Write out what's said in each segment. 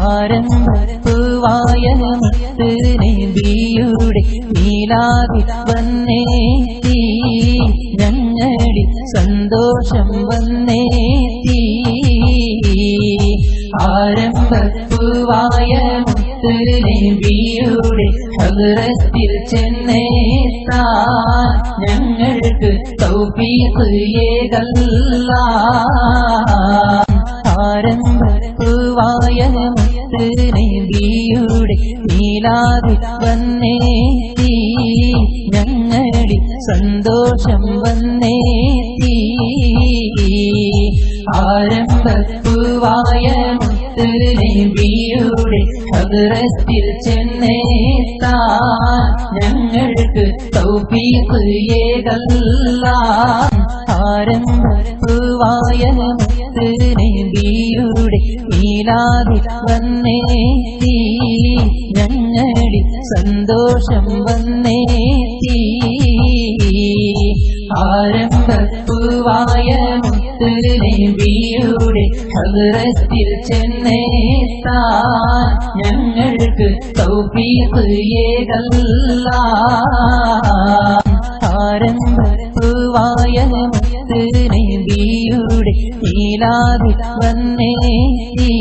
ആരംഭപ്പൂവായ മുത്ത് നബിയുടെ മീലാദിൽ വന്നേത്തി ഞങ്ങളിൽ സന്തോഷം വന്നേത്തി ആരംഭപ്പൂവായ മുത്ത് നബിയുടെ ഹദ്റത്തിൽ ചെന്നേത്താൻ ഞങ്ങൾക്ക് തൗഫീഖ് ഏകല്ലാഹ് ആരംഭപ്പൂവായ മുത്ത് നബിയുടെ മീലാദിൽ വന്നേത്തി ഞങ്ങളിൽ സന്തോഷം വന്നേത്തി ആരംഭപ്പൂവായ മുത്ത് നബിയുടെ ഹദ്റത്തിൽ ചെന്നേത്താൻ ഞങ്ങൾക്ക് തൗഫീഖ് ഏകല്ലാഹ് ആരംഭപ്പൂവായ മുത്ത് നബിയുടെ മീലാദിൽ വന്നേത്തി ഞങ്ങളിൽ സന്തോഷം വന്നേത്തി ആരംഭപ്പൂവായ മുത്ത് നബിയുടെ ഹദ്റത്തിൽ ചെന്നേത്താൻ ഞങ്ങൾക്ക് തൗഫീഖ് ഏകല്ലാഹ് ആരംഭപ്പൂവായ മുത്ത് നബിയുടെ മീലാദിൽ വന്നേത്തി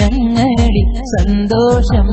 ഞങ്ങളിൽ സന്തോഷം